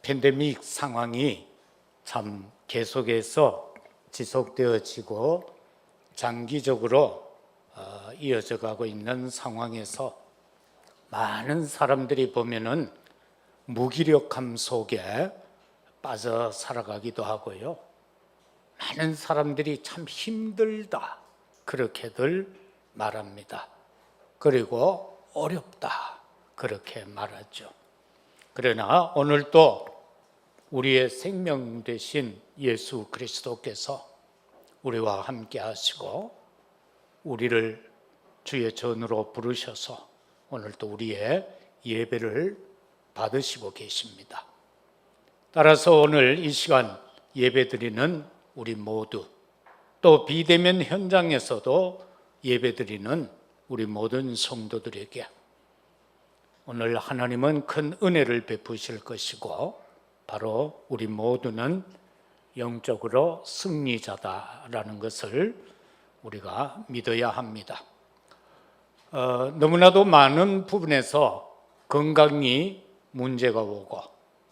팬데믹 상황이 참 계속해서 지속되어지고 장기적으로 이어져 가고 있는 상황에서 많은 사람들이 보면은 무기력함 속에 빠져 살아가기도 하고요. 많은 사람들이 참 힘들다 그렇게들 말합니다. 그리고 어렵다 그렇게 말하죠. 그러나 오늘 또 우리의 생명 되신 예수 그리스도께서 우리와 함께 하시고 우리를 주의 전으로 부르셔서 오늘 또 우리의 예배를 받으시고 계십니다. 따라서 오늘 이 시간 예배드리는 우리 모두, 또 비대면 현장에서도 예배드리는 우리 모든 성도들에게 오늘 하나님은 큰 은혜를 베푸실 것이고 바로 우리 모두는 영적으로 승리자다라는 것을 우리가 믿어야 합니다. 너무나도 많은 부분에서 건강이 문제가 오고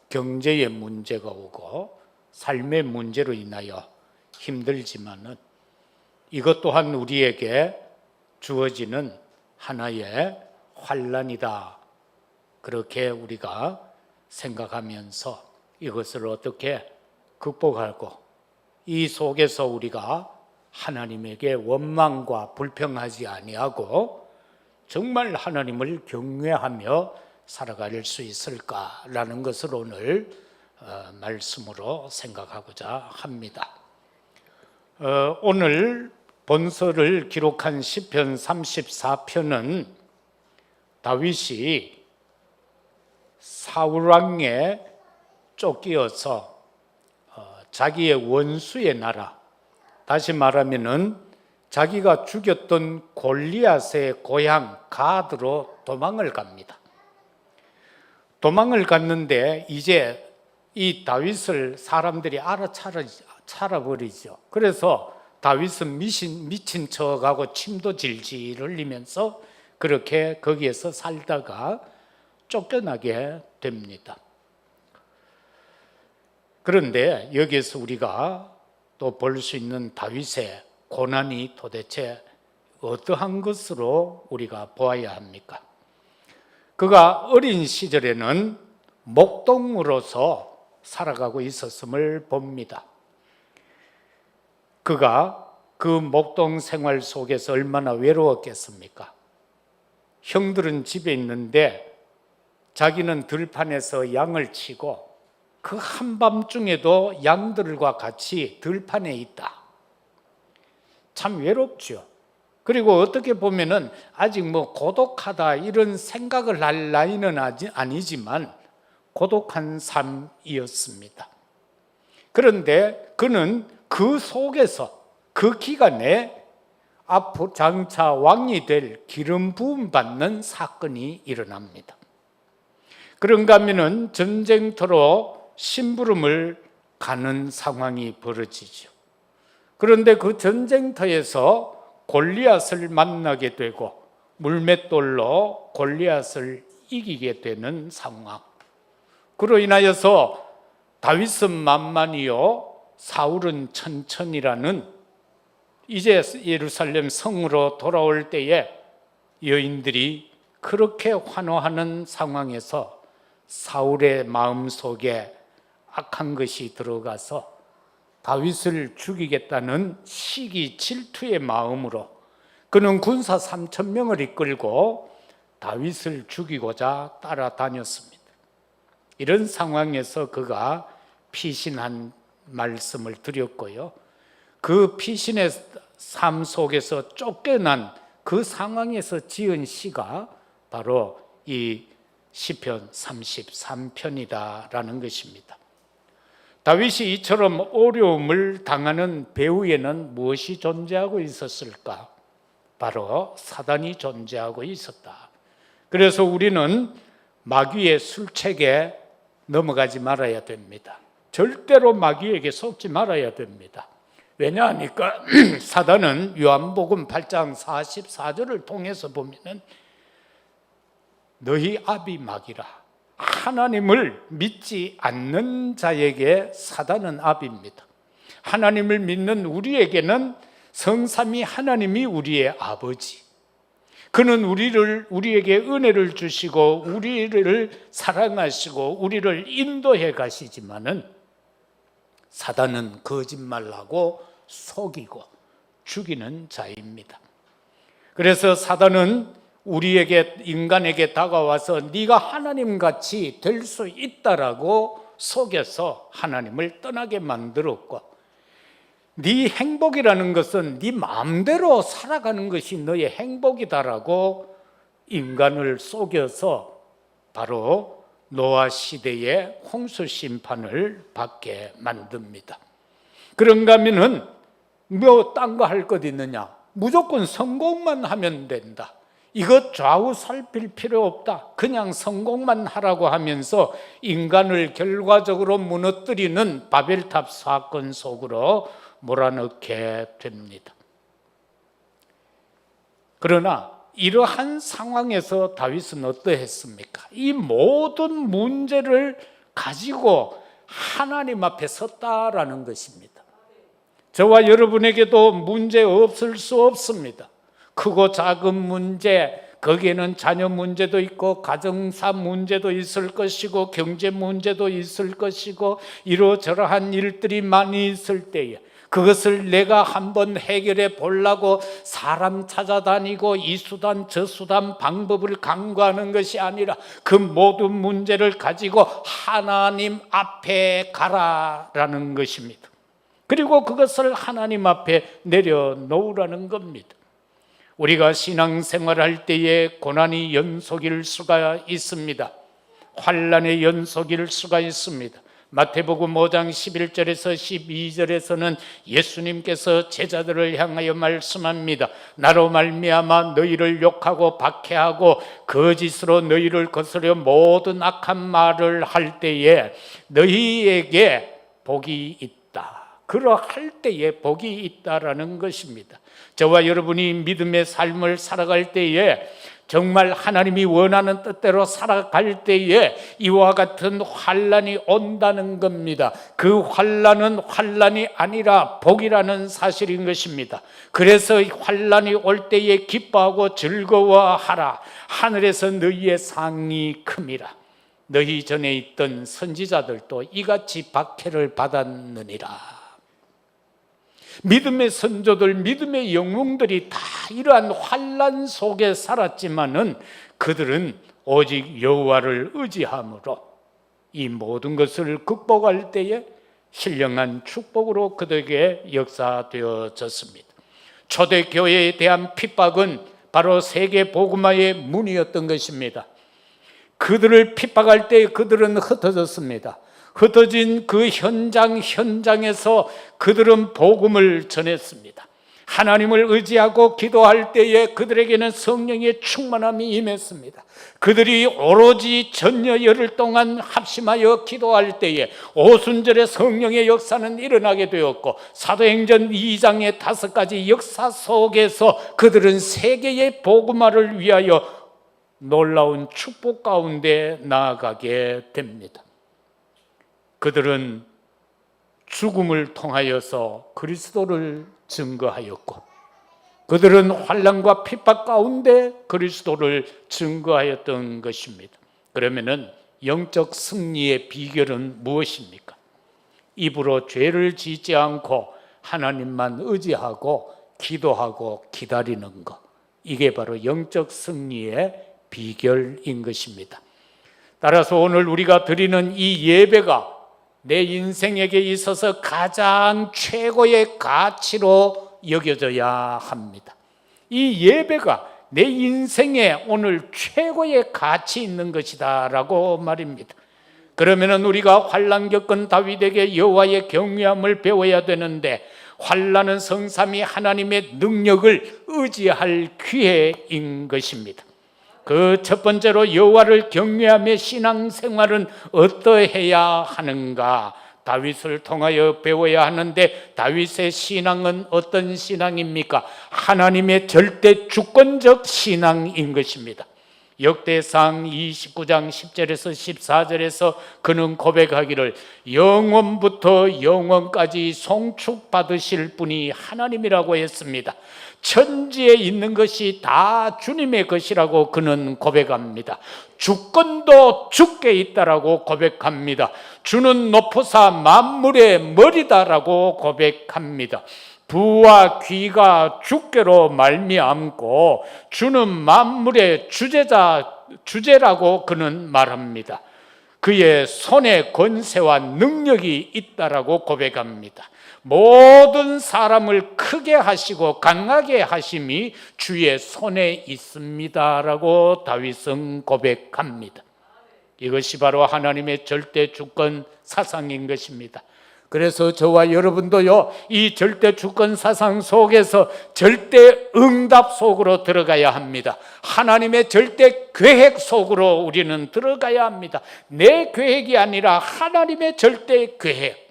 경제의 문제가 오고 삶의 문제로 인하여 힘들지만은 이것 또한 우리에게 주어지는 하나의 환난이다. 그렇게 우리가 생각하면서 이것을 어떻게 극복하고 이 속에서 우리가 하나님에게 원망과 불평하지 아니하고 정말 하나님을 경외하며 살아갈 수 있을까라는 것을 오늘 말씀으로 생각하고자 합니다. 오늘 본서를 기록한 시편 34편은 다윗이 사울왕에 쫓기어서 자기의 원수의 나라, 다시 말하면은 자기가 죽였던 골리앗의 고향 가드로 도망을 갑니다. 도망을 갔는데 이제 이 다윗을 사람들이 알아차려버리죠. 그래서 다윗은 미친 척하고 침도 질질 흘리면서 그렇게 거기에서 살다가 쫓겨나게 됩니다. 그런데 여기에서 우리가 또 볼 수 있는 다윗의 고난이 도대체 어떠한 것으로 우리가 보아야 합니까? 그가 어린 시절에는 목동으로서 살아가고 있었음을 봅니다. 그가 그 목동 생활 속에서 얼마나 외로웠겠습니까? 형들은 집에 있는데 자기는 들판에서 양을 치고 그 한밤중에도 양들과 같이 들판에 있다. 참 외롭죠. 그리고 어떻게 보면은 아직 고독하다 이런 생각을 할 나이는 아니지만 고독한 삶이었습니다. 그런데 그는 그 속에서 그 기간에 앞으로 장차 왕이 될 기름 부음 받는 사건이 일어납니다. 그런가 하면은 전쟁터로 심부름을 가는 상황이 벌어지죠. 그런데 그 전쟁터에서 골리앗을 만나게 되고 물맷돌로 골리앗을 이기게 되는 상황. 그로 인하여서 다윗은 만만이요 사울은 천천히라는 이제 예루살렘 성으로 돌아올 때에 여인들이 그렇게 환호하는 상황에서 사울의 마음속에 악한 것이 들어가서 다윗을 죽이겠다는 시기 질투의 마음으로 그는 군사 3,000명을 이끌고 다윗을 죽이고자 따라다녔습니다. 이런 상황에서 그가 피신한 말씀을 드렸고요. 그 피신의 삶 속에서 쫓겨난 그 상황에서 지은 시가 바로 이 시편 33편이다라는 것입니다. 다윗이 이처럼 어려움을 당하는 배후에는 무엇이 존재하고 있었을까? 바로 사단이 존재하고 있었다. 그래서 우리는 마귀의 술책에 넘어가지 말아야 됩니다. 절대로 마귀에게 속지 말아야 됩니다. 왜냐하니까 사단은 요한복음 8장 44절을 통해서 보면은 너희 아비 마귀라 하나님을 믿지 않는 자에게 사단은 압입니다. 하나님을 믿는 우리에게는 성삼위 하나님이 우리의 아버지, 그는 우리에게 은혜를 주시고 우리를 사랑하시고 우리를 인도해 가시지만은 사단은 거짓말하고 속이고 죽이는 자입니다. 그래서 사단은 인간에게 다가와서 네가 하나님같이 될 수 있다라고 속여서 하나님을 떠나게 만들었고, 네 행복이라는 것은 네 마음대로 살아가는 것이 너의 행복이다라고 인간을 속여서 바로 노아 시대의 홍수 심판을 받게 만듭니다. 그런가 하면은 뭐 딴 거 할 것 있느냐, 무조건 성공만 하면 된다, 이것 좌우 살필 필요 없다, 그냥 성공만 하라고 하면서 인간을 결과적으로 무너뜨리는 바벨탑 사건 속으로 몰아넣게 됩니다. 그러나 이러한 상황에서 다윗은 어떠했습니까? 이 모든 문제를 가지고 하나님 앞에 섰다라는 것입니다. 저와 여러분에게도 문제 없을 수 없습니다. 크고 작은 문제, 거기에는 자녀 문제도 있고 가정사 문제도 있을 것이고 경제 문제도 있을 것이고 이러저러한 일들이 많이 있을 때에 그것을 내가 한번 해결해 보려고 사람 찾아다니고 이 수단 저 수단 방법을 강구하는 것이 아니라 그 모든 문제를 가지고 하나님 앞에 가라라는 것입니다. 그리고 그것을 하나님 앞에 내려놓으라는 겁니다. 우리가 신앙생활할 때에 고난이 연속일 수가 있습니다. 환난의 연속일 수가 있습니다. 마태복음 5장 11절에서 12절에서는 예수님께서 제자들을 향하여 말씀합니다. 나로 말미암아 너희를 욕하고 박해하고 거짓으로 너희를 거스려 모든 악한 말을 할 때에 너희에게 복이 있다. 그러할 때에 복이 있다라는 것입니다. 저와 여러분이 믿음의 삶을 살아갈 때에 정말 하나님이 원하는 뜻대로 살아갈 때에 이와 같은 환난이 온다는 겁니다. 그 환난은 환난이 아니라 복이라는 사실인 것입니다. 그래서 환난이 올 때에 기뻐하고 즐거워하라. 하늘에서 너희의 상이 큼이라. 너희 전에 있던 선지자들도 이같이 박해를 받았느니라. 믿음의 선조들, 믿음의 영웅들이 다 이러한 환난 속에 살았지만은 그들은 오직 여호와를 의지함으로 이 모든 것을 극복할 때에 신령한 축복으로 그들에게 역사되어졌습니다. 초대교회에 대한 핍박은 바로 세계 복음화의 문이었던 것입니다. 그들을 핍박할 때 그들은 흩어졌습니다. 흩어진 그 현장에서 그들은 복음을 전했습니다. 하나님을 의지하고 기도할 때에 그들에게는 성령의 충만함이 임했습니다. 그들이 오로지 전여 열흘 동안 합심하여 기도할 때에 오순절에 성령의 역사는 일어나게 되었고, 사도행전 2장의 5가지 역사 속에서 그들은 세계의 복음화를 위하여 놀라운 축복 가운데 나아가게 됩니다. 그들은 죽음을 통하여서 그리스도를 증거하였고, 그들은 환난과 핍박 가운데 그리스도를 증거하였던 것입니다. 그러면은 영적 승리의 비결은 무엇입니까? 입으로 죄를 짓지 않고 하나님만 의지하고 기도하고 기다리는 것, 이게 바로 영적 승리의 비결인 것입니다. 따라서 오늘 우리가 드리는 이 예배가 내 인생에게 있어서 가장 최고의 가치로 여겨져야 합니다. 이 예배가 내 인생에 오늘 최고의 가치 있는 것이다 라고 말입니다. 그러면 우리가 환난 겪은 다윗에게 여호와의 경외함을 배워야 되는데, 환난은 성삼위 하나님의 능력을 의지할 기회인 것입니다. 그 첫 번째로 여호와를 경외하며 신앙생활은 어떠해야 하는가? 다윗을 통하여 배워야 하는데, 다윗의 신앙은 어떤 신앙입니까? 하나님의 절대 주권적 신앙인 것입니다. 역대상 29장 10절에서 14절에서 그는 고백하기를 영원부터 영원까지 송축받으실 분이 하나님이라고 했습니다. 천지에 있는 것이 다 주님의 것이라고 그는 고백합니다. 주권도 주께 있다라고 고백합니다. 주는 높으사 만물의 머리다라고 고백합니다. 부와 귀가 주께로 말미암고 주는 만물의 주제라고 그는 말합니다. 그의 손에 권세와 능력이 있다라고 고백합니다. 모든 사람을 크게 하시고 강하게 하심이 주의 손에 있습니다라고 다윗은 고백합니다. 이것이 바로 하나님의 절대 주권 사상인 것입니다. 그래서 저와 여러분도요, 이 절대 주권 사상 속에서 절대 응답 속으로 들어가야 합니다. 하나님의 절대 계획 속으로 우리는 들어가야 합니다. 내 계획이 아니라 하나님의 절대 계획.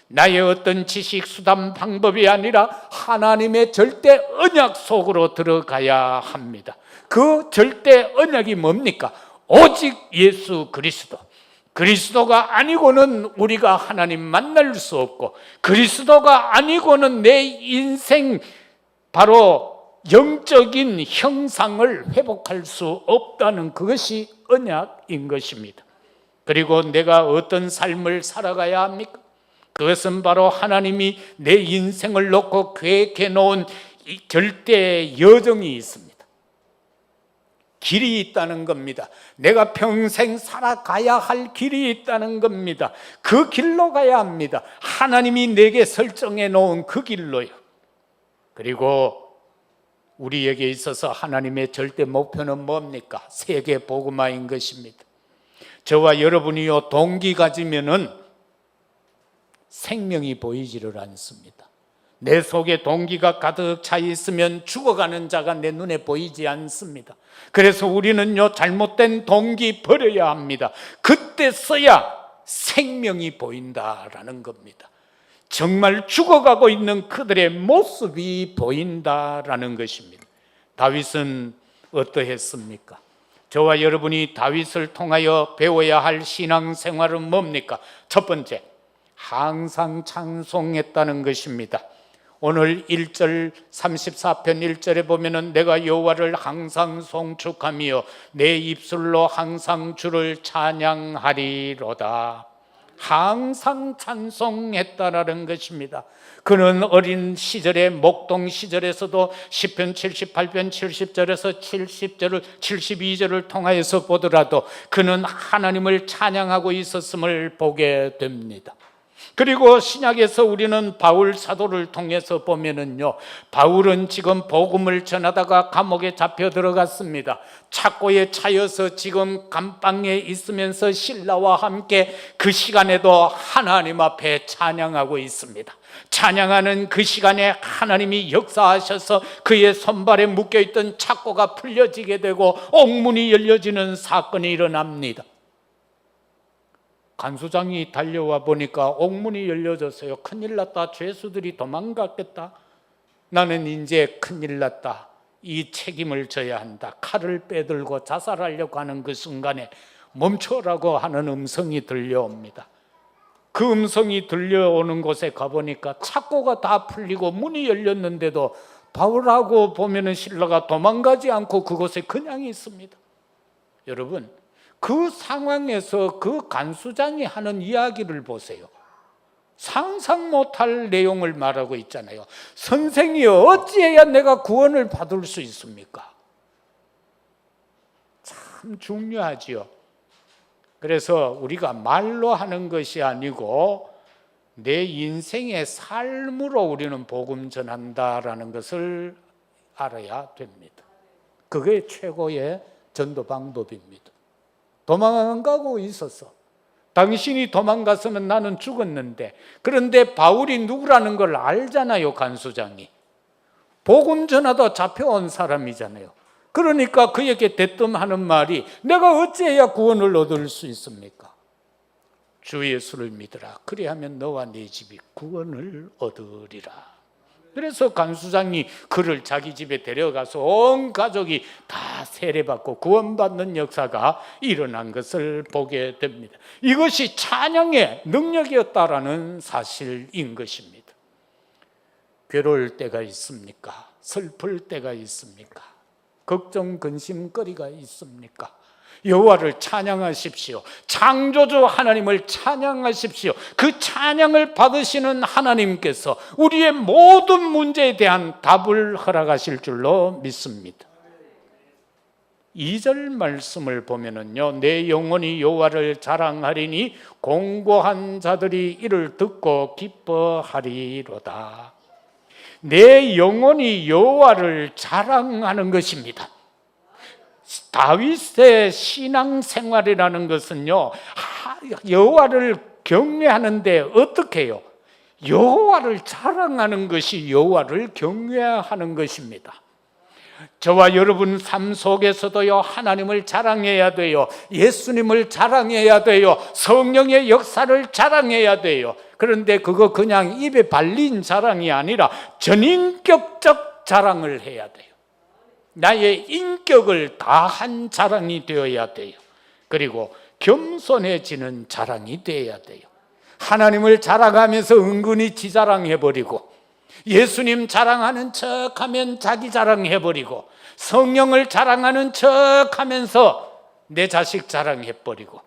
나의 어떤 지식, 수단, 방법이 아니라 하나님의 절대 언약 속으로 들어가야 합니다. 그 절대 언약이 뭡니까? 오직 예수 그리스도. 그리스도가 아니고는 우리가 하나님 만날 수 없고, 그리스도가 아니고는 내 인생 바로 영적인 형상을 회복할 수 없다는 그것이 언약인 것입니다. 그리고 내가 어떤 삶을 살아가야 합니까? 그것은 바로 하나님이 내 인생을 놓고 계획해 놓은 이 절대 여정이 있습니다. 길이 있다는 겁니다. 내가 평생 살아가야 할 길이 있다는 겁니다. 그 길로 가야 합니다. 하나님이 내게 설정해 놓은 그 길로요. 그리고 우리에게 있어서 하나님의 절대 목표는 뭡니까? 세계 복음화인 것입니다. 저와 여러분이요, 동기 가지면은 생명이 보이지를 않습니다. 내 속에 동기가 가득 차 있으면 죽어가는 자가 내 눈에 보이지 않습니다. 그래서 우리는요, 잘못된 동기 버려야 합니다. 그때 써야 생명이 보인다라는 겁니다. 정말 죽어가고 있는 그들의 모습이 보인다라는 것입니다. 다윗은 어떠했습니까? 저와 여러분이 다윗을 통하여 배워야 할 신앙생활은 뭡니까? 첫 번째, 항상 찬송했다는 것입니다. 오늘 1절 34편 1절에 보면은 내가 여호와를 항상 송축하며 내 입술로 항상 주를 찬양하리로다. 항상 찬송했다라는 것입니다. 그는 어린 시절에 목동 시절에서도 시편 78편 70절에서 70절을 72절을 통하여서 보더라도 그는 하나님을 찬양하고 있었음을 보게 됩니다. 그리고 신약에서 우리는 바울 사도를 통해서 보면은요, 바울은 지금 복음을 전하다가 감옥에 잡혀 들어갔습니다. 착고에 차여서 지금 감방에 있으면서 신라와 함께 그 시간에도 하나님 앞에 찬양하고 있습니다. 찬양하는 그 시간에 하나님이 역사하셔서 그의 손발에 묶여있던 착고가 풀려지게 되고 옥문이 열려지는 사건이 일어납니다. 간수장이 달려와 보니까 옥문이 열려졌어요. 큰일 났다. 죄수들이 도망갔겠다. 나는 이제 큰일 났다. 이 책임을 져야 한다. 칼을 빼들고 자살하려고 하는 그 순간에 멈춰라고 하는 음성이 들려옵니다. 그 음성이 들려오는 곳에 가보니까 착고가 다 풀리고 문이 열렸는데도 바울하고 보면은 신라가 도망가지 않고 그곳에 그냥 있습니다. 여러분, 그 상황에서 그 간수장이 하는 이야기를 보세요. 상상 못할 내용을 말하고 있잖아요. 선생이여, 어찌해야 내가 구원을 받을 수 있습니까? 참 중요하지요. 그래서 우리가 말로 하는 것이 아니고 내 인생의 삶으로 우리는 복음 전한다라는 것을 알아야 됩니다. 그게 최고의 전도 방법입니다. 도망 안 가고 있었어. 당신이 도망갔으면 나는 죽었는데. 그런데 바울이 누구라는 걸 알잖아요, 간수장이. 복음 전하다 잡혀온 사람이잖아요. 그러니까 그에게 대뜸하는 말이 내가 어찌해야 구원을 얻을 수 있습니까? 주 예수를 믿으라. 그리하면 너와 네 집이 구원을 얻으리라. 그래서 간수장이 그를 자기 집에 데려가서 온 가족이 다 세례받고 구원받는 역사가 일어난 것을 보게 됩니다. 이것이 찬양의 능력이었다라는 사실인 것입니다. 괴로울 때가 있습니까? 슬플 때가 있습니까? 걱정, 근심거리가 있습니까? 여호와를 찬양하십시오. 창조주 하나님을 찬양하십시오. 그 찬양을 받으시는 하나님께서 우리의 모든 문제에 대한 답을 허락하실 줄로 믿습니다. 2절 말씀을 보면은요, 내 영혼이 여호와를 자랑하리니 공고한 자들이 이를 듣고 기뻐하리로다. 내 영혼이 여호와를 자랑하는 것입니다. 다윗의 신앙생활이라는 것은요, 여호와를 경외하는데 어떻게 해요? 여호와를 자랑하는 것이 여호와를 경외하는 것입니다. 저와 여러분 삶 속에서도요, 하나님을 자랑해야 돼요. 예수님을 자랑해야 돼요. 성령의 역사를 자랑해야 돼요. 그런데 그거 그냥 입에 발린 자랑이 아니라 전인격적 자랑을 해야 돼요. 나의 인격을 다한 자랑이 되어야 돼요. 그리고 겸손해지는 자랑이 되어야 돼요. 하나님을 자랑하면서 은근히 지 자랑해버리고, 예수님 자랑하는 척하면 자기 자랑해버리고, 성령을 자랑하는 척하면서 내 자식 자랑해버리고,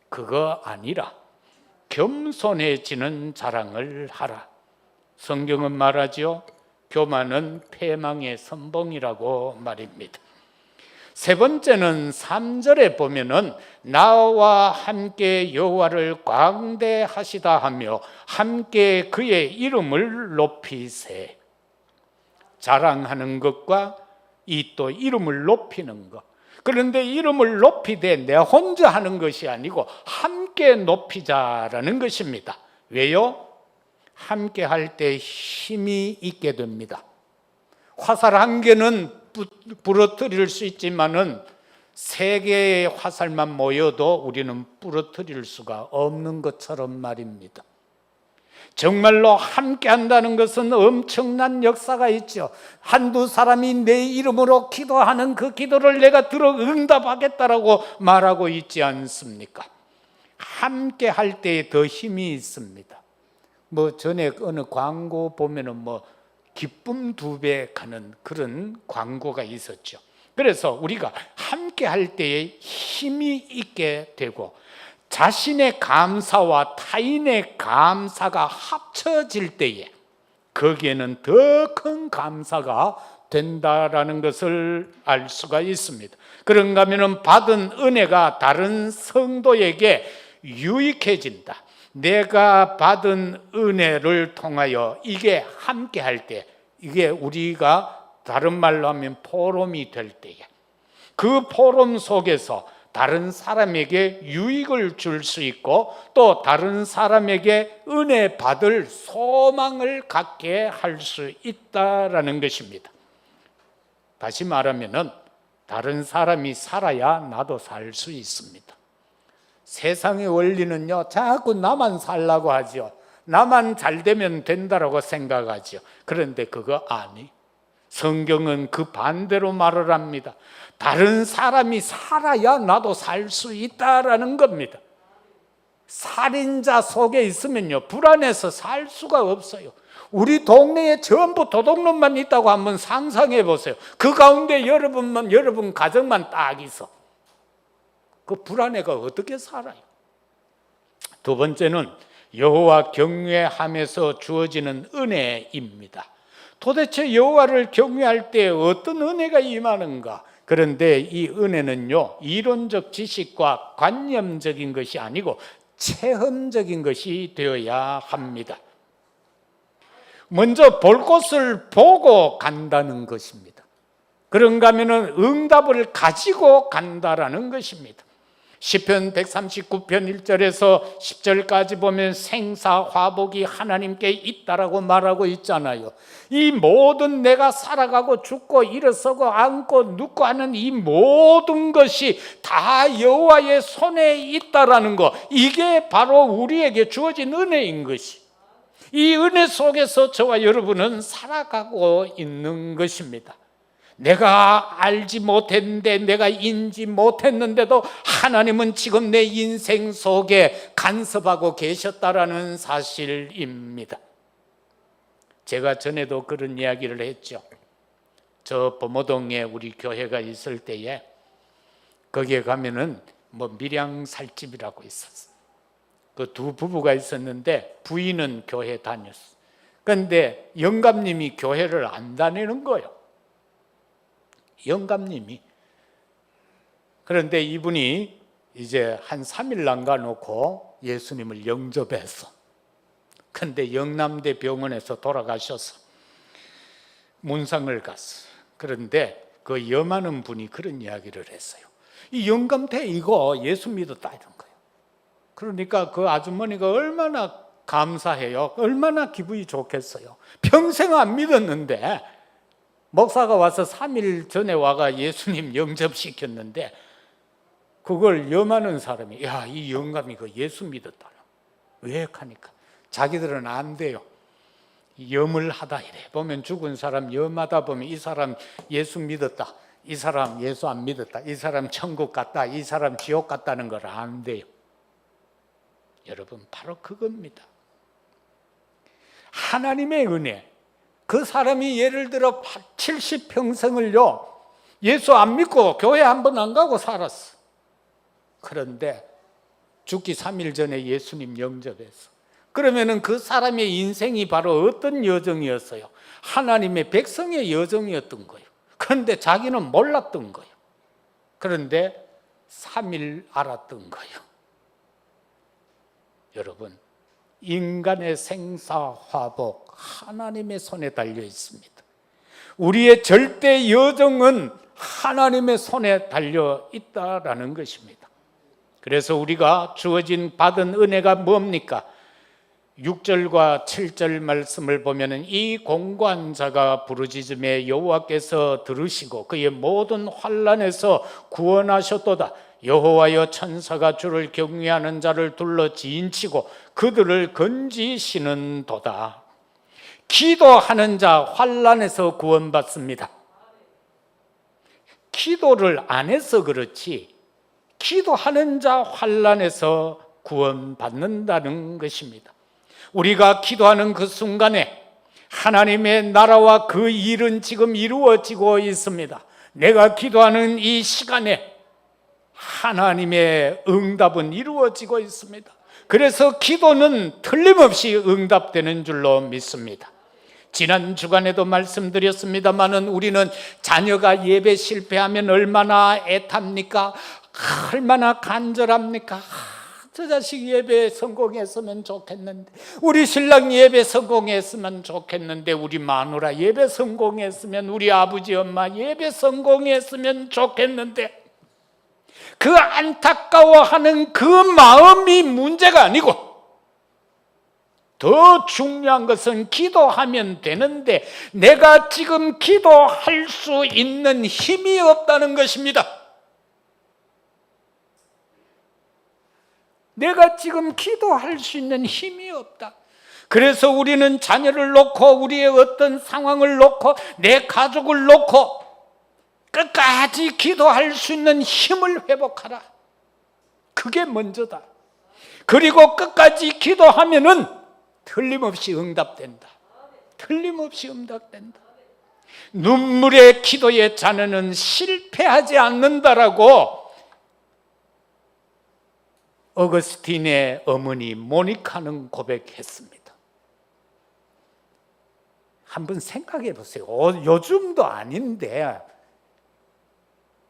그거 아니라 겸손해지는 자랑을 하라. 성경은 말하죠. 교만은 패망의 선봉이라고 말입니다. 세 번째는 3절에 보면은 나와 함께 여호와를 광대하시다 하며 함께 그의 이름을 높이세. 자랑하는 것과 이 또 이름을 높이는 것. 그런데 이름을 높이되 내 혼자 하는 것이 아니고 함께 높이자라는 것입니다. 왜요? 함께 할 때 힘이 있게 됩니다. 화살 한 개는 부러뜨릴 수 있지만은 3개의 화살만 모여도 우리는 부러뜨릴 수가 없는 것처럼 말입니다. 정말로 함께 한다는 것은 엄청난 역사가 있죠. 한두 사람이 내 이름으로 기도하는 그 기도를 내가 들어 응답하겠다라고 말하고 있지 않습니까? 함께 할 때에 더 힘이 있습니다. 전에 어느 광고 보면은 기쁨 2배 가는 그런 광고가 있었죠. 그래서 우리가 함께 할 때에 힘이 있게 되고, 자신의 감사와 타인의 감사가 합쳐질 때에 거기에는 더 큰 감사가 된다라는 것을 알 수가 있습니다. 그런가 하면 받은 은혜가 다른 성도에게 유익해진다. 내가 받은 은혜를 통하여 이게 함께 할 때, 이게 우리가 다른 말로 하면 포럼이 될 때에 그 포럼 속에서 다른 사람에게 유익을 줄 수 있고 또 다른 사람에게 은혜 받을 소망을 갖게 할 수 있다라는 것입니다. 다시 말하면은 다른 사람이 살아야 나도 살 수 있습니다. 세상의 원리는요, 자꾸 나만 살라고 하죠. 나만 잘 되면 된다라고 생각하죠. 그런데 그거 아니. 성경은 그 반대로 말을 합니다. 다른 사람이 살아야 나도 살 수 있다라는 겁니다. 살인자 속에 있으면요, 불안해서 살 수가 없어요. 우리 동네에 전부 도둑놈만 있다고 한번 상상해 보세요. 그 가운데 여러분 가정만 딱 있어. 그 불안해가 어떻게 살아요? 두 번째는 여호와 경외함에서 주어지는 은혜입니다. 도대체 여호와를 경외할 때 어떤 은혜가 임하는가? 그런데 이 은혜는요, 이론적 지식과 관념적인 것이 아니고 체험적인 것이 되어야 합니다. 먼저 볼 것을 보고 간다는 것입니다. 그런가 하면은 응답을 가지고 간다라는 것입니다. 시편 139편 1절에서 10절까지 보면 생사화복이 하나님께 있다라고 말하고 있잖아요. 이 모든 내가 살아가고 죽고 일어서고 앉고 눕고 하는 이 모든 것이 다 여호와의 손에 있다라는 거, 이게 바로 우리에게 주어진 은혜인 것이. 이 은혜 속에서 저와 여러분은 살아가고 있는 것입니다. 내가 알지 못했는데, 내가 인지 못했는데도 하나님은 지금 내 인생 속에 간섭하고 계셨다라는 사실입니다. 제가 전에도 그런 이야기를 했죠. 저 범어동에 우리 교회가 있을 때에 거기에 가면은 밀양살집이라고 있었어요. 그 두 부부가 있었는데 부인은 교회 다녔어. 그런데 영감님이 교회를 안 다니는 거예요. 영감님이. 그런데 이분이 이제 한 3일 남가 놓고 예수님을 영접했어. 그런데 영남대 병원에서 돌아가셔서 문상을 갔어. 그런데 그 염하는 분이 그런 이야기를 했어요. 이 영감태 이거 예수 믿었다 이런 거예요. 그러니까 그 아주머니가 얼마나 감사해요. 얼마나 기분이 좋겠어요. 평생 안 믿었는데 목사가 와서 3일 전에 와가 예수님 영접시켰는데 그걸 염하는 사람이 야, 이 영감이 그 예수 믿었다. 왜 하니까 자기들은 안 돼요. 염을 하다 이래. 보면 죽은 사람 염하다 보면 이 사람 예수 믿었다. 이 사람 예수 안 믿었다. 이 사람 천국 갔다. 이 사람 지옥 갔다는 걸 안 돼요. 여러분 바로 그겁니다. 하나님의 은혜. 그 사람이 예를 들어 70평생을요 예수 안 믿고 교회 한 번 안 가고 살았어. 그런데 죽기 3일 전에 예수님 영접했어. 그러면은 그 사람의 인생이 바로 어떤 여정이었어요? 하나님의 백성의 여정이었던 거예요. 그런데 자기는 몰랐던 거예요. 그런데 3일 알았던 거예요. 여러분, 인간의 생사화복 하나님의 손에 달려 있습니다. 우리의 절대 여정은 하나님의 손에 달려 있다라는 것입니다. 그래서 우리가 주어진 받은 은혜가 뭡니까? 6절과 7절 말씀을 보면은 이 공고한 자가 부르짖음에 여호와께서 들으시고 그의 모든 환난에서 구원하셨도다. 여호와여 천사가 주를 경외하는 자를 둘러 지인치고 그들을 건지시는도다. 기도하는 자 환난에서 구원받습니다. 기도를 안 해서 그렇지 기도하는 자 환난에서 구원받는다는 것입니다. 우리가 기도하는 그 순간에 하나님의 나라와 그 일은 지금 이루어지고 있습니다. 내가 기도하는 이 시간에 하나님의 응답은 이루어지고 있습니다. 그래서 기도는 틀림없이 응답되는 줄로 믿습니다. 지난 주간에도 말씀드렸습니다마는 우리는 자녀가 예배 실패하면 얼마나 애탑니까? 얼마나 간절합니까? 저 자식 예배 성공했으면 좋겠는데, 우리 신랑 예배 성공했으면 좋겠는데, 우리 마누라 예배 성공했으면, 우리 아버지 엄마 예배 성공했으면 좋겠는데, 그 안타까워하는 그 마음이 문제가 아니고 더 중요한 것은 기도하면 되는데 내가 지금 기도할 수 있는 힘이 없다는 것입니다. 내가 지금 기도할 수 있는 힘이 없다. 그래서 우리는 자녀를 놓고 우리의 어떤 상황을 놓고 내 가족을 놓고 끝까지 기도할 수 있는 힘을 회복하라. 그게 먼저다. 그리고 끝까지 기도하면은 틀림없이 응답된다. 틀림없이 응답된다. 눈물의 기도의 자녀는 실패하지 않는다라고 어거스틴의 어머니 모니카는 고백했습니다. 한번 생각해 보세요. 요즘도 아닌데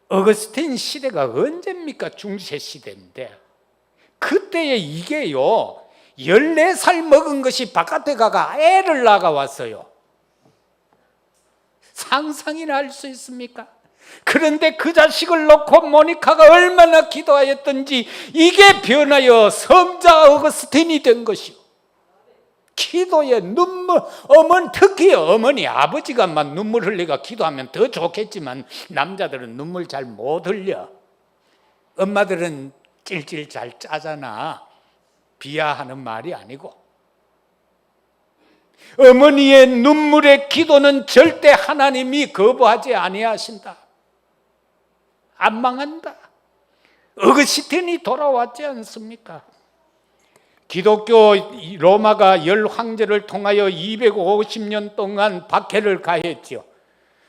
어거스틴 시대가 언제입니까? 중세 시대인데 그때에 이게요 14살 먹은 것이 바깥에 가가 애를 낳아왔어요. 상상이나 할 수 있습니까? 그런데 그 자식을 놓고 모니카가 얼마나 기도하였던지 이게 변하여 성자 어거스틴이 된 것이요. 기도의 눈물, 특히 어머니, 아버지가 막 눈물 흘리가 기도하면 더 좋겠지만 남자들은 눈물 잘 못 흘려. 엄마들은 찔찔 잘 짜잖아. 비하하는 말이 아니고. 어머니의 눈물의 기도는 절대 하나님이 거부하지 아니하신다. 안 망한다. 어거스틴이 돌아왔지 않습니까? 기독교 로마가 열 황제를 통하여 250년 동안 박해를 가했죠.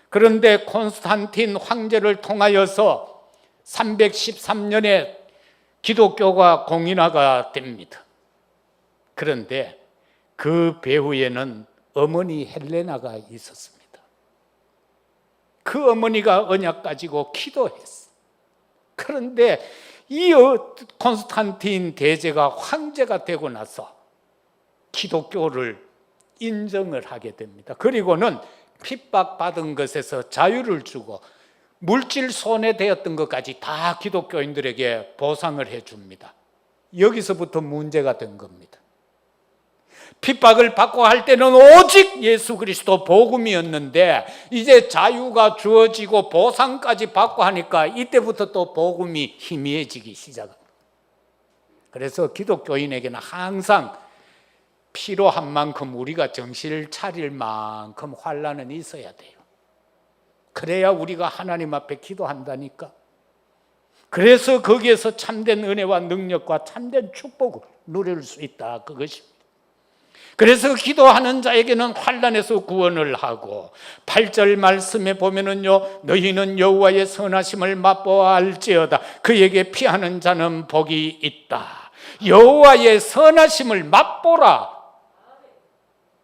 그런데 콘스탄틴 황제를 통하여서 313년에 기독교가 공인화가 됩니다. 그런데 그 배후에는 어머니 헬레나가 있었습니다. 그 어머니가 언약 가지고 기도했어. 그런데 이 콘스탄틴 대제가 황제가 되고 나서 기독교를 인정을 하게 됩니다. 그리고는 핍박받은 것에서 자유를 주고 물질 손해되었던 것까지 다 기독교인들에게 보상을 해줍니다. 여기서부터 문제가 된 겁니다. 핍박을 받고 할 때는 오직 예수 그리스도 복음이었는데 이제 자유가 주어지고 보상까지 받고 하니까 이때부터 또 복음이 희미해지기 시작합니다. 그래서 기독교인에게는 항상 필요한 만큼 우리가 정신을 차릴 만큼 환난은 있어야 돼요. 그래야 우리가 하나님 앞에 기도한다니까. 그래서 거기에서 참된 은혜와 능력과 참된 축복을 누릴 수 있다, 그것입니다. 그래서 기도하는 자에게는 환난에서 구원을 하고 8절 말씀에 보면은요, 너희는 여호와의 선하심을 맛보아 알지어다. 그에게 피하는 자는 복이 있다. 여호와의 선하심을 맛보라.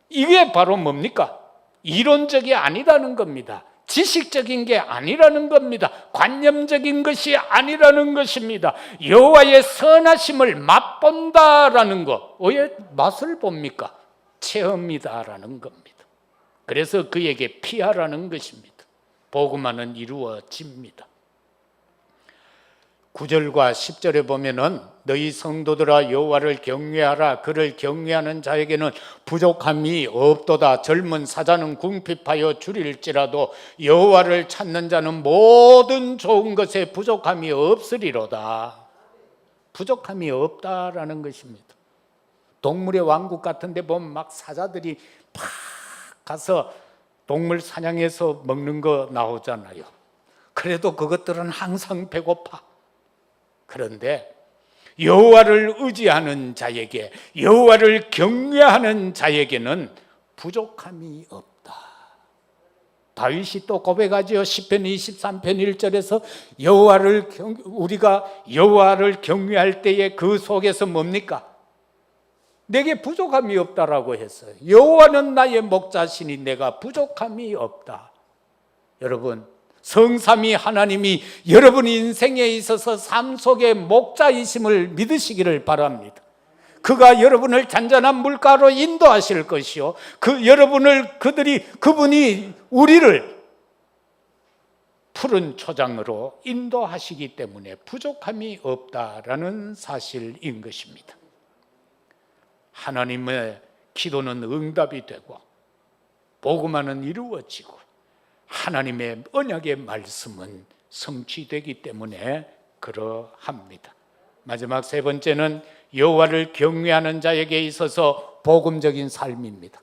이게 바로 뭡니까? 이론적이 아니라는 겁니다. 지식적인 게 아니라는 겁니다. 관념적인 것이 아니라는 것입니다. 여호와의 선하심을 맛본다라는 거. 왜 맛을 봅니까? 체험이다라는 겁니다. 그래서 그에게 피하라는 것입니다. 복음화는 이루어집니다. 9절과 10절에 보면은 너희 성도들아 여호와를 경외하라. 그를 경외하는 자에게는 부족함이 없도다. 젊은 사자는 궁핍하여 줄일지라도 여호와를 찾는 자는 모든 좋은 것에 부족함이 없으리로다. 부족함이 없다라는 것입니다. 동물의 왕국 같은 데 보면 막 사자들이 팍 가서 동물 사냥해서 먹는 거 나오잖아요. 그래도 그것들은 항상 배고파. 그런데 여호와를 의지하는 자에게, 여호와를 경외하는 자에게는 부족함이 없다. 다윗이 또 고백하지요. 시편 23편 1절에서 우리가 여호와를 경외할 때에 그 속에서 뭡니까? 내게 부족함이 없다라고 했어요. 여호와는 나의 목자시니 내가 부족함이 없다. 여러분, 성삼위 하나님이 여러분 인생에 있어서 삶 속의 목자이심을 믿으시기를 바랍니다. 그가 여러분을 잔잔한 물가로 인도하실 것이요, 그분이 우리를 푸른 초장으로 인도하시기 때문에 부족함이 없다라는 사실인 것입니다. 하나님의 기도는 응답이 되고 복음화는 이루어지고 하나님의 언약의 말씀은 성취되기 때문에 그러합니다. 마지막 세 번째는 여호와를 경외하는 자에게 있어서 복음적인 삶입니다.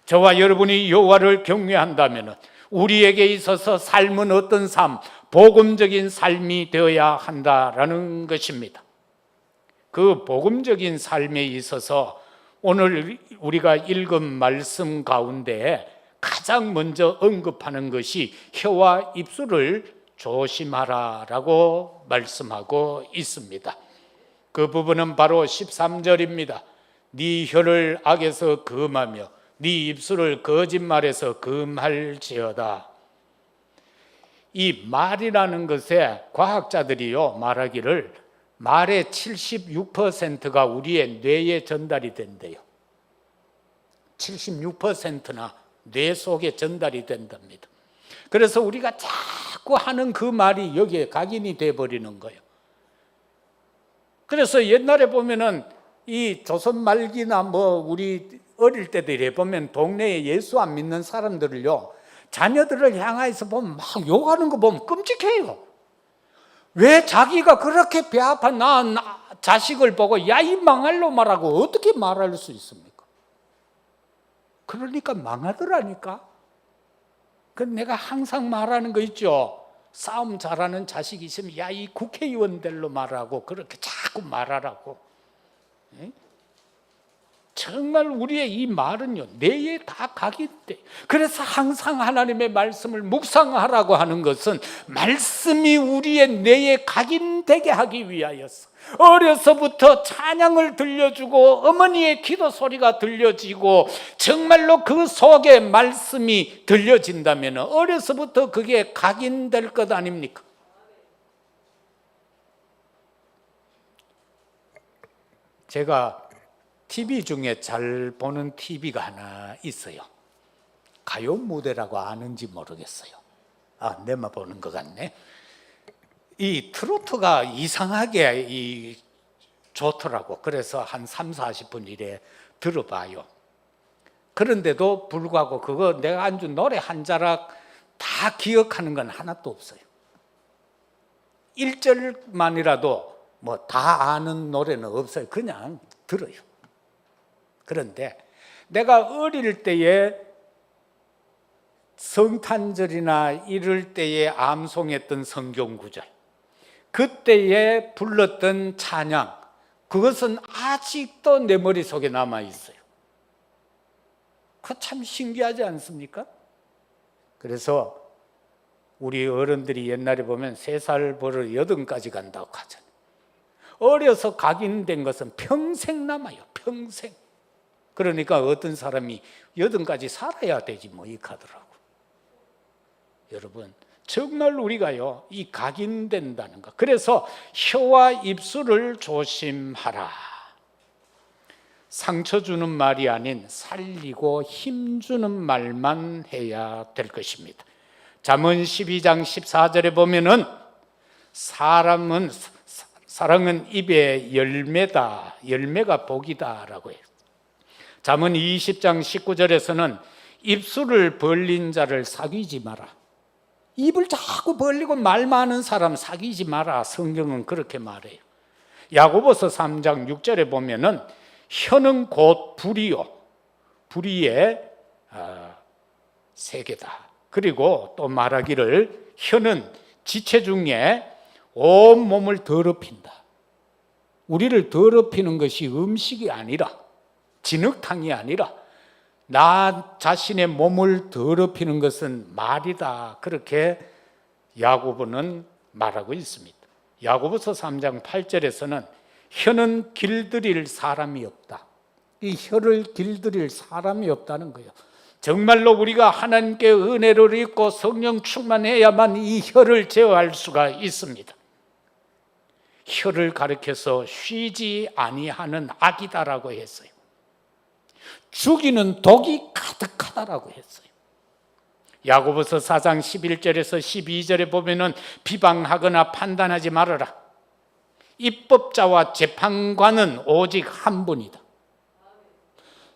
저와 여러분이 여호와를 경외한다면 우리에게 있어서 삶은 어떤 삶? 복음적인 삶이 되어야 한다라는 것입니다. 그 복음적인 삶에 있어서 오늘 우리가 읽은 말씀 가운데 가장 먼저 언급하는 것이 혀와 입술을 조심하라라고 말씀하고 있습니다. 그 부분은 바로 13절입니다. 네 혀를 악에서 금하며 네 입술을 거짓말에서 금할지어다. 이 말이라는 것에 과학자들이요 말하기를 말의 76%가 우리의 뇌에 전달이 된대요. 76%나 뇌 속에 전달이 된답니다. 그래서 우리가 자꾸 하는 그 말이 여기에 각인이 돼버리는 거예요. 그래서 옛날에 보면은 이 조선 말기나 우리 어릴 때들에 보면 동네에 예수 안 믿는 사람들을요, 자녀들을 향해서 보면 막 욕하는 거 보면 끔찍해요. 왜 자기가 그렇게 배 아파 낳은 자식을 보고 야 이 망할 놈아라고 어떻게 말할 수 있습니까? 그러니까 망하더라니까. 그 내가 항상 말하는 거 있죠. 싸움 잘하는 자식이 있으면 야, 이 국회의원들로 말하고 그렇게 자꾸 말하라고. 정말 우리의 이 말은요, 내에 다 각인돼. 그래서 항상 하나님의 말씀을 묵상하라고 하는 것은 말씀이 우리의 뇌에 각인되게 하기 위하였어. 어려서부터 찬양을 들려주고 어머니의 기도 소리가 들려지고 정말로 그 속에 말씀이 들려진다면 어려서부터 그게 각인될 것 아닙니까? 제가 TV 중에 잘 보는 TV가 하나 있어요. 가요 무대라고 아는지 모르겠어요. 아, 내만 보는 것 같네. 이 트로트가 이상하게 좋더라고. 그래서 한 3, 40분 이래 들어봐요. 그런데도 불구하고 그거 내가 안주 노래 한 자락 다 기억하는 건 하나도 없어요. 1절만이라도 뭐 다 아는 노래는 없어요. 그냥 들어요. 그런데 내가 어릴 때에 성탄절이나 이럴 때에 암송했던 성경구절, 그때에 불렀던 찬양, 그것은 아직도 내 머릿속에 남아있어요. 그거 참 신기하지 않습니까? 그래서 우리 어른들이 옛날에 보면 3살 버릇 80까지 간다고 하잖아요. 어려서 각인된 것은 평생 남아요. 평생. 그러니까 어떤 사람이 80까지 살아야 되지 뭐 이 카더라고. 여러분 정말 우리가요 이 각인된다는 것. 그래서 혀와 입술을 조심하라. 상처 주는 말이 아닌 살리고 힘주는 말만 해야 될 것입니다. 잠언 12장 14절에 보면은 사랑은 입의 열매다, 열매가 복이다라고 해요. 잠언 20장 19절에서는 입술을 벌린 자를 사귀지 마라. 입을 자꾸 벌리고 말 많은 사람 사귀지 마라. 성경은 그렇게 말해요. 야고보서 3장 6절에 보면은 혀는 곧 불이요, 불의의 세계다. 그리고 또 말하기를 혀는 지체 중에 온 몸을 더럽힌다. 우리를 더럽히는 것이 음식이 아니라, 진흙탕이 아니라 나 자신의 몸을 더럽히는 것은 말이다. 그렇게 야고보는 말하고 있습니다. 야고보서 3장 8절에서는 혀는 길들일 사람이 없다. 이 혀를 길들일 사람이 없다는 거예요. 정말로 우리가 하나님께 은혜를 입고 성령 충만해야만 이 혀를 제어할 수가 있습니다. 혀를 가리켜서 쉬지 아니하는 악이다라고 했어요. 죽이는 독이 가득하다라고 했어요. 야고보서 4장 11절에서 12절에 보면은 비방하거나 판단하지 말아라. 입법자와 재판관은 오직 한 분이다.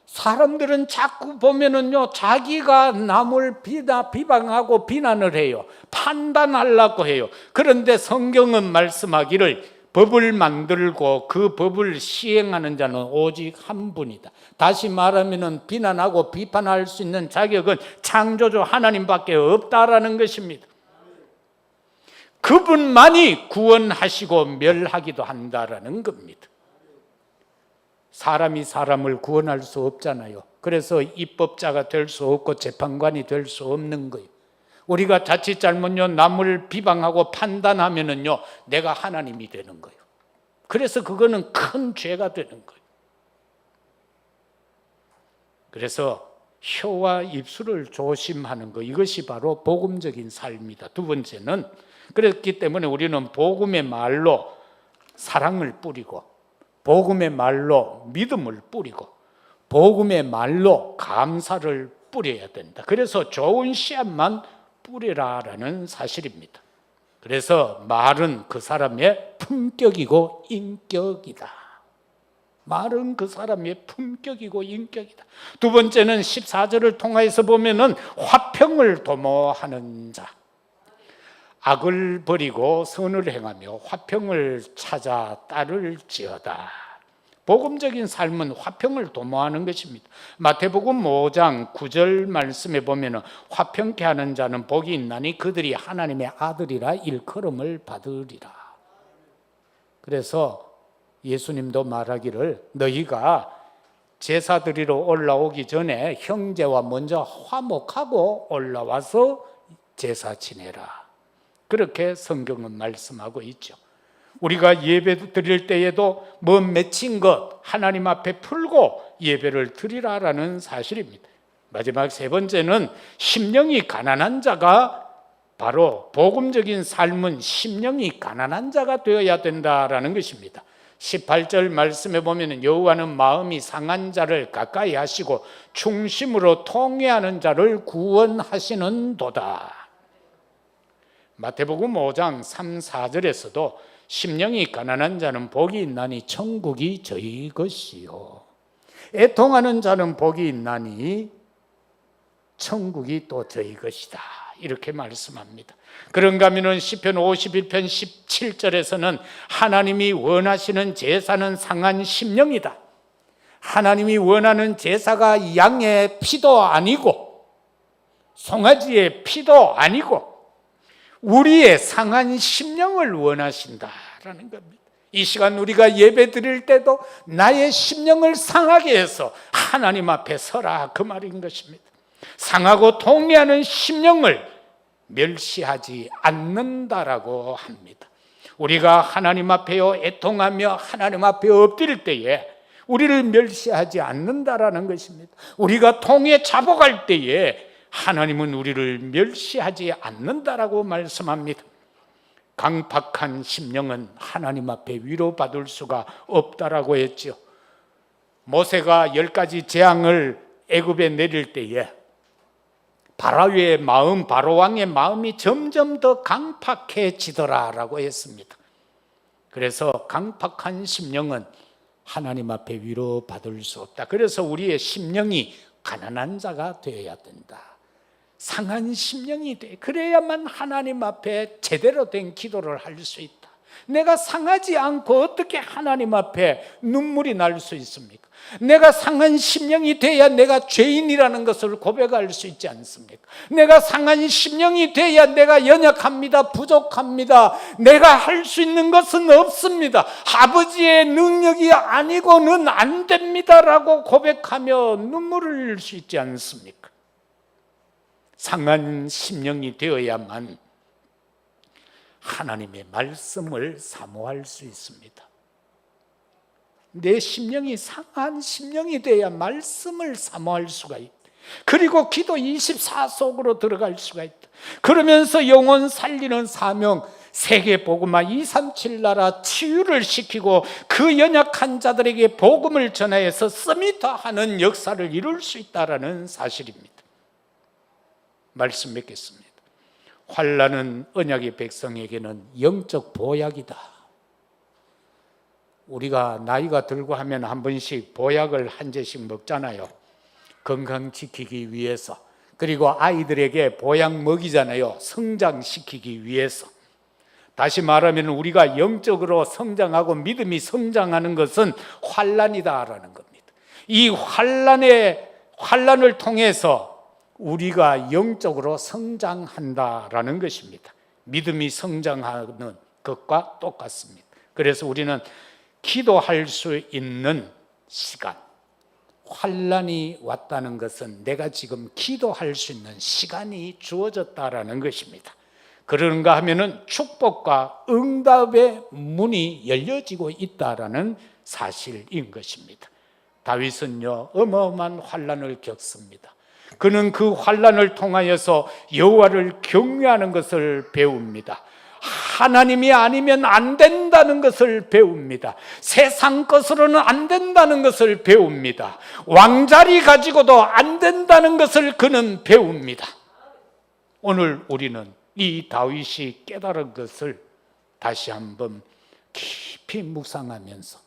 사람들은 자꾸 보면은요 자기가 남을 비방하고 비난을 해요. 판단하려고 해요. 그런데 성경은 말씀하기를 법을 만들고 그 법을 시행하는 자는 오직 한 분이다. 다시 말하면 비난하고 비판할 수 있는 자격은 창조주 하나님밖에 없다라는 것입니다. 그분만이 구원하시고 멸하기도 한다라는 겁니다. 사람이 사람을 구원할 수 없잖아요. 그래서 입법자가 될 수 없고 재판관이 될 수 없는 거예요. 우리가 자칫 잘못요 남을 비방하고 판단하면은요 내가 하나님이 되는 거예요. 그래서 그거는 큰 죄가 되는 거예요. 그래서 혀와 입술을 조심하는 것, 이것이 바로 복음적인 삶이다. 두 번째는 그렇기 때문에 우리는 복음의 말로 사랑을 뿌리고, 복음의 말로 믿음을 뿌리고, 복음의 말로 감사를 뿌려야 된다. 그래서 좋은 씨앗만 뿌리라라는 사실입니다. 그래서 말은 그 사람의 품격이고 인격이다. 말은 그 사람의 품격이고 인격이다. 두 번째는 14절을 통해서 보면은 화평을 도모하는 자, 악을 버리고 선을 행하며 화평을 찾아 따를지어다. 복음적인 삶은 화평을 도모하는 것입니다. 마태복음 5장 9절 말씀에 보면 화평케 하는 자는 복이 있나니 그들이 하나님의 아들이라 일컬음을 받으리라. 그래서 예수님도 말하기를 너희가 제사 드리러 올라오기 전에 형제와 먼저 화목하고 올라와서 제사 지내라. 그렇게 성경은 말씀하고 있죠. 우리가 예배 드릴 때에도 맺힌 것 하나님 앞에 풀고 예배를 드리라라는 사실입니다. 마지막 세 번째는 심령이 가난한 자가 바로 복음적인 삶은 심령이 가난한 자가 되어야 된다라는 것입니다. 18절 말씀에 보면 여호와는 마음이 상한 자를 가까이 하시고 충심으로 통회하는 자를 구원하시는 도다. 마태복음 5장 3, 4절에서도 심령이 가난한 자는 복이 있나니 천국이 저희 것이요 애통하는 자는 복이 있나니 천국이 또 저희 것이다. 이렇게 말씀합니다. 그런가 하면 시편 51편 17절에서는 하나님이 원하시는 제사는 상한 심령이다. 하나님이 원하는 제사가 양의 피도 아니고 송아지의 피도 아니고 우리의 상한 심령을 원하신다라는 겁니다. 이 시간 우리가 예배 드릴 때도 나의 심령을 상하게 해서 하나님 앞에 서라 그 말인 것입니다. 상하고 통회하는 심령을 멸시하지 않는다라고 합니다. 우리가 하나님 앞에요 애통하며 하나님 앞에 엎드릴 때에 우리를 멸시하지 않는다라는 것입니다. 우리가 통에 자복할 때에 하나님은 우리를 멸시하지 않는다라고 말씀합니다. 강팍한 심령은 하나님 앞에 위로받을 수가 없다라고 했죠. 모세가 10가지 재앙을 애굽에 내릴 때에 바로의 마음, 바로왕의 마음이 점점 더 강팍해지더라라고 했습니다. 그래서 강팍한 심령은 하나님 앞에 위로받을 수 없다. 그래서 우리의 심령이 가난한 자가 되어야 된다. 상한 심령이 돼. 그래야만 하나님 앞에 제대로 된 기도를 할 수 있다. 내가 상하지 않고 어떻게 하나님 앞에 눈물이 날 수 있습니까? 내가 상한 심령이 돼야 내가 죄인이라는 것을 고백할 수 있지 않습니까? 내가 상한 심령이 돼야 내가 연약합니다, 부족합니다, 내가 할 수 있는 것은 없습니다, 아버지의 능력이 아니고는 안 됩니다라고 고백하며 눈물을 흘릴 수 있지 않습니까? 상한 심령이 되어야만 하나님의 말씀을 사모할 수 있습니다. 내 심령이 상한 심령이 돼야 말씀을 사모할 수가 있다. 그리고 기도 24 속으로 들어갈 수가 있다. 그러면서 영혼 살리는 사명, 세계 복음화 237 나라 치유를 시키고 그 연약한 자들에게 복음을 전하여서 서밋하는 역사를 이룰 수 있다라는 사실입니다. 말씀 맺겠습니다. 환난은 언약의 백성에게는 영적 보약이다. 우리가 나이가 들고 하면 한 번씩 보약을 한 재씩 먹잖아요. 건강 지키기 위해서. 그리고 아이들에게 보약 먹이잖아요. 성장시키기 위해서. 다시 말하면 우리가 영적으로 성장하고 믿음이 성장하는 것은 환난이다라는 겁니다. 이 환난을 통해서 우리가 영적으로 성장한다라는 것입니다. 믿음이 성장하는 것과 똑같습니다. 그래서 우리는 기도할 수 있는 시간, 환난이 왔다는 것은 내가 지금 기도할 수 있는 시간이 주어졌다라는 것입니다. 그런가 하면은 축복과 응답의 문이 열려지고 있다라는 사실인 것입니다. 다윗은요 어마어마한 환난을 겪습니다. 그는 그 환난을 통하여서 여호와를 경외하는 것을 배웁니다. 하나님이 아니면 안 된다는 것을 배웁니다. 세상 것으로는 안 된다는 것을 배웁니다. 왕자리 가지고도 안 된다는 것을 그는 배웁니다. 오늘 우리는 이 다윗이 깨달은 것을 다시 한번 깊이 묵상하면서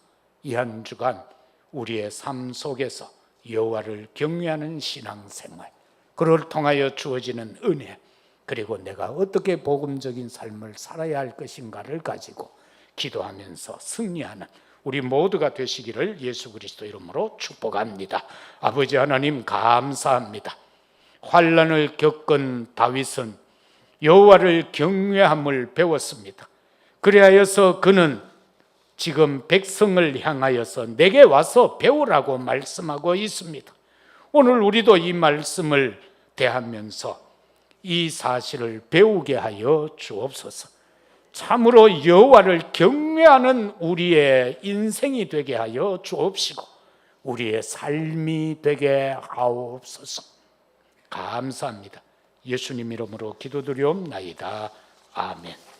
이 한 주간 우리의 삶 속에서 여호와를 경외하는 신앙생활, 그를 통하여 주어지는 은혜, 그리고 내가 어떻게 복음적인 삶을 살아야 할 것인가를 가지고 기도하면서 승리하는 우리 모두가 되시기를 예수 그리스도 이름으로 축복합니다. 아버지 하나님 감사합니다. 환난을 겪은 다윗은 여호와를 경외함을 배웠습니다. 그리하여서 그는 지금 백성을 향하여서 내게 와서 배우라고 말씀하고 있습니다. 오늘 우리도 이 말씀을 대하면서 이 사실을 배우게 하여 주옵소서. 참으로 여호와를 경외하는 우리의 인생이 되게 하여 주옵시고 우리의 삶이 되게 하옵소서. 감사합니다. 예수님 이름으로 기도드리옵나이다. 아멘.